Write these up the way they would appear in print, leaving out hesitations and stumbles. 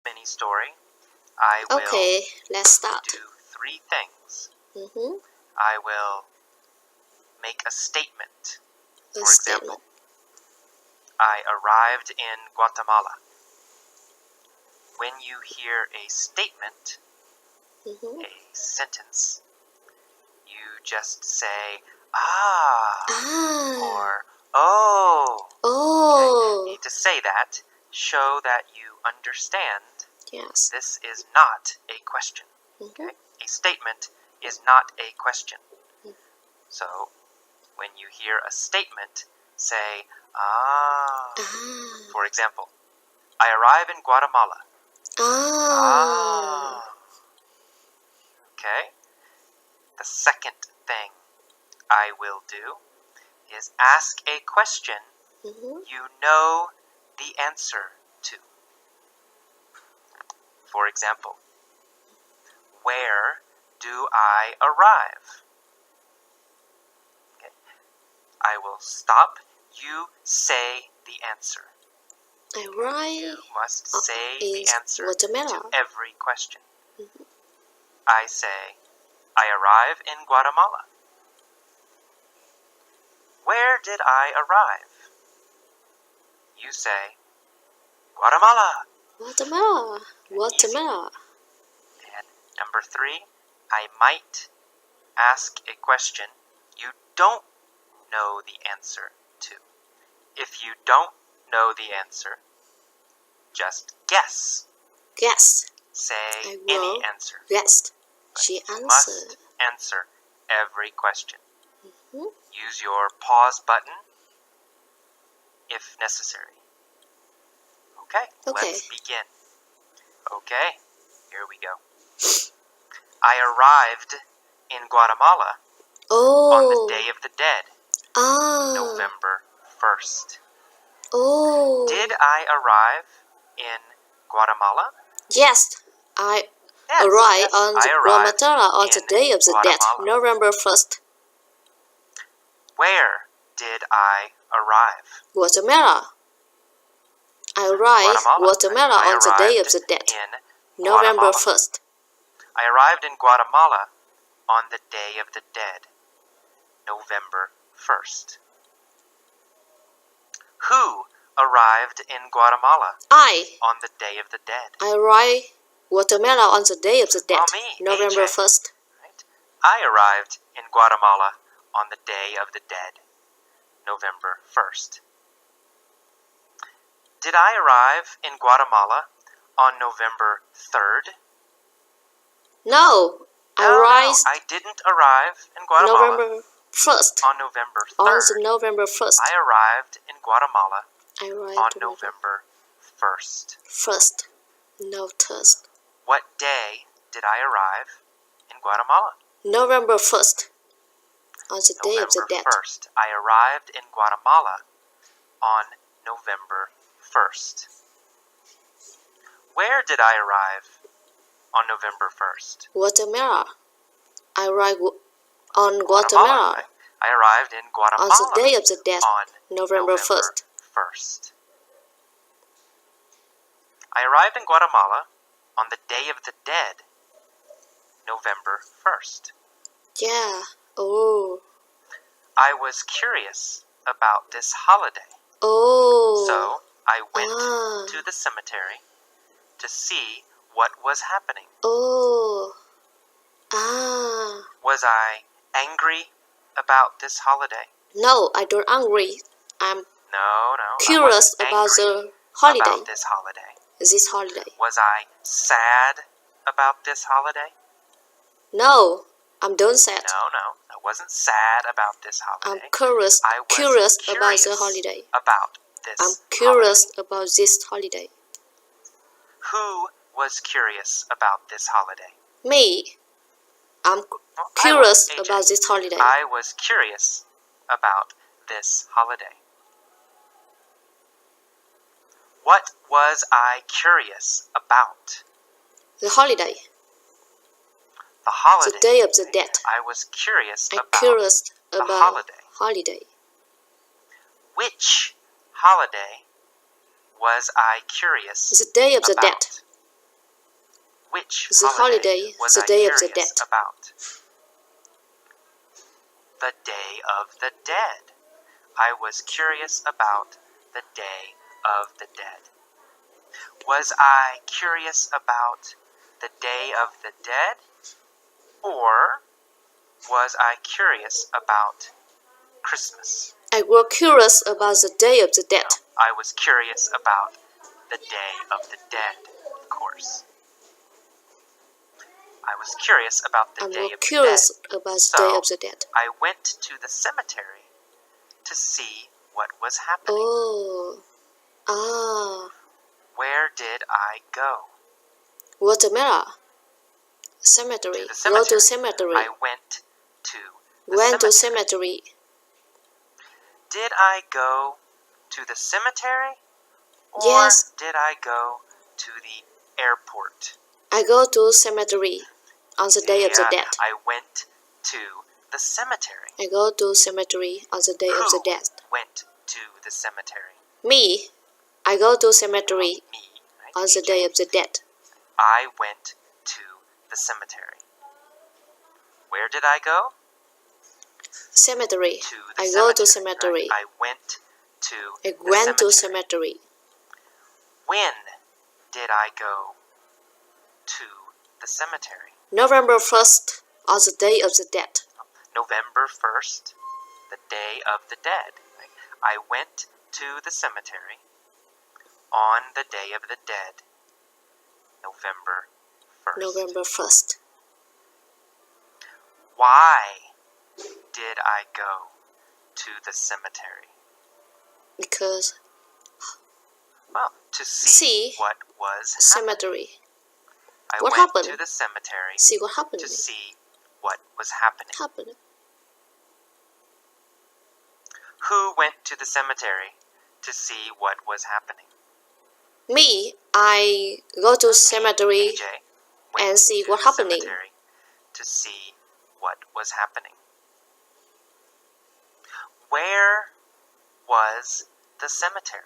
mini story. I will Okay, let's start. do 3 things. Mm-hmm. I will make a statement. For example, I arrived in Guatemala. When you hear a statement, Mm-hmm. a sentence, you just say, ah, or oh. Oh. You need to say that, show that you understand. Yes. This is not a question. Mm-hmm. Okay? A statement is not a question. Mm. So, when you hear a statement, say, ah. For example, I arrive in Guatemala. Okay? The second thing I will do is ask a question you know the answer to. For example, where do I arrive? Okay. I will stop. You say the answer. You must say the answer to every question. I say, I arrive in Guatemala. Where did I arrive? You say, Guatemala. Guatemala. And number 3, I might ask a question you don't know the answer to. If you don't know the answer, just guess. Guess. Say any answer. Guessed. She You answered. must answer every question. Mm-hmm. Use your pause button if necessary. Okay, let's begin. Okay, here we go. I arrived in Guatemala on the Day of the Dead, November 1st. Did I arrive in Guatemala? Yes, I arrived on Guatemala on the Day of the Dead, November 1st. Where did I arrive? Guatemala. I arrived in Guatemala on the Day of the Dead, November 1st. I arrived in Guatemala on the Day of the Dead, November 1st. Who arrived in Guatemala on the Day of the Dead? I arrived in Guatemala on the Day of the Dead, me, November AJ. 1st. Right? I arrived in Guatemala on the Day of the Dead, November 1st. Did I arrive in Guatemala on November 3rd? No, I didn't arrive in Guatemala November 1st. on November 3rd. On November 1st. I arrived in Guatemala on on November 1st. First. Noticed. What day did I arrive in Guatemala? November 1st. On the Day of the Dead. November 1st. I arrived in Guatemala on November 1st. Where did I arrive on November 1st? Guatemala. I arrived on Guatemala. I arrived in Guatemala on the Day of the Dead, on November 1st. 1st. I arrived in Guatemala on the Day of the Dead, November 1st. Yeah. Oh. I was curious about this holiday. Oh. So I went to the cemetery to see what was happening. Oh. Was I angry about this holiday? No, I don't angry. I'm curious about the holiday. About this holiday. This holiday. Was I sad about this holiday? No, I'm don't sad. No, I wasn't sad about this holiday. I'm curious. I was curious about the holiday. About this I'm curious holiday. about this holiday. Who was curious about this holiday? Me. I'm curious about this holiday. I was curious about this holiday. What was I curious about? The holiday. The holiday. The Day of the Dead. I was curious about the holiday. Which holiday was I curious The Day of the about? Dead. Which The holiday, was the I day of the curious dead. about? The Day of the Dead. I was curious about the Day of the Dead. Was I curious about the Day of the Dead? Or was I curious about Christmas? I was curious about the Day of the Dead. No, I was curious about the Day of the Dead, of course. I was curious about the Day of the Dead. About the Day of the Dead. I went to the cemetery to see what was happening. Oh. Ah. Where did I go? What's the matter? Cemetery. Go to cemetery. I went to the Went cemetery. to cemetery. Did I go to the cemetery? Or Yes. did I go to the airport? I go to cemetery on the Day of the Dead. I went to the cemetery. I go to cemetery on the Day of the Dead. Who went to the cemetery? Me. I go to cemetery Me, right? on the Day of the Dead. I went to the cemetery. Where did I go? Cemetery. To the I cemetery. go to cemetery. Right. I went to I the went to cemetery. cemetery. When did I go to the cemetery? November 1st on the Day of the Dead. November 1st, the Day of the Dead. Right? I went to the cemetery on the Day of the Dead, November 1st. November 1st. Why did I go to the cemetery? Because Well, to see what was happening. cemetery. I What went happened? to the cemetery See what happened to to me. see what was happening. Happened. Who went to the cemetery to see what was happening? Me. I go to cemetery AJ and see to what the happening. cemetery to see what was happening. Where was the cemetery?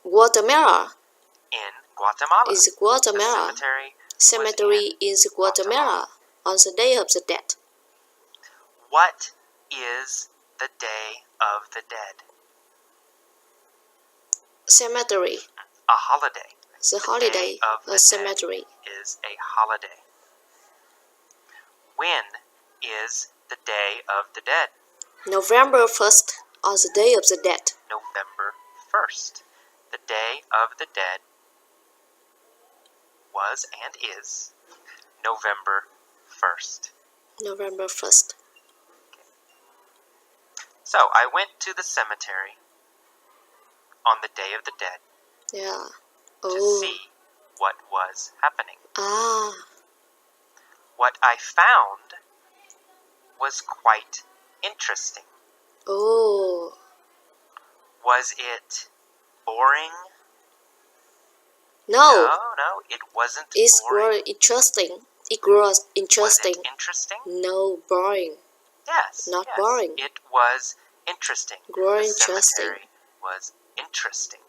Guatemala. In Guatemala. Is Guatemala. The Cemetery is Guatemala on the Day of the Dead. What is the Day of the Dead? Cemetery. A holiday. The holiday Day of the of cemetery. Dead is a holiday. When is the Day of the Dead? November 1st on the Day of the Dead. November 1st. The Day of the Dead was and is November 1st. November 1st. So I went to the cemetery on the Day of the Dead Yeah. to Oh. see what was happening. Ah. What I found was quite interesting. Oh. Was it boring? No. No, it wasn't It's boring. very interesting. It was interesting. Was it interesting? No, boring. Yes. Not yes. boring. It was interesting. Very The interesting. cemetery was interesting.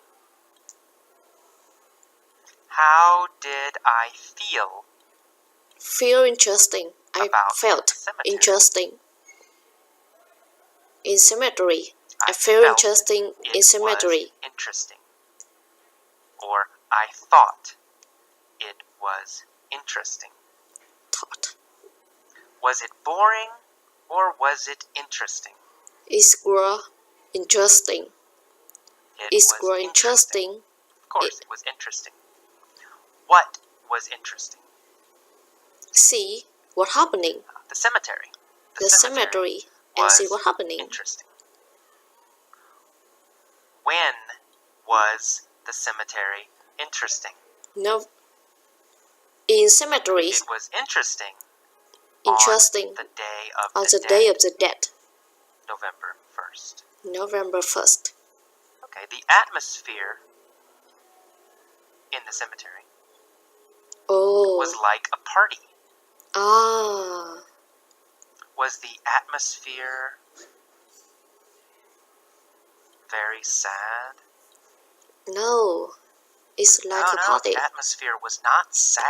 How did I feel? Feel interesting. I About felt the cemetery. interesting. In cemetery. I feel felt interesting it in cemetery. was interesting. Or I thought it was interesting. Thought. Was it boring or was it interesting? It's very interesting. It's was very interesting. Of course, it was interesting. What was interesting? See what happening. The cemetery. The cemetery and see what happening. Interesting. When was the cemetery interesting? No. In cemeteries. It was interesting. Interesting. On the Day of on the the Day Dead, of the Dead. November 1st. November 1st. Okay, the atmosphere in the cemetery Oh. was like a party. Ah. Was the atmosphere very sad? No. It's like a no, party. the atmosphere was not sad.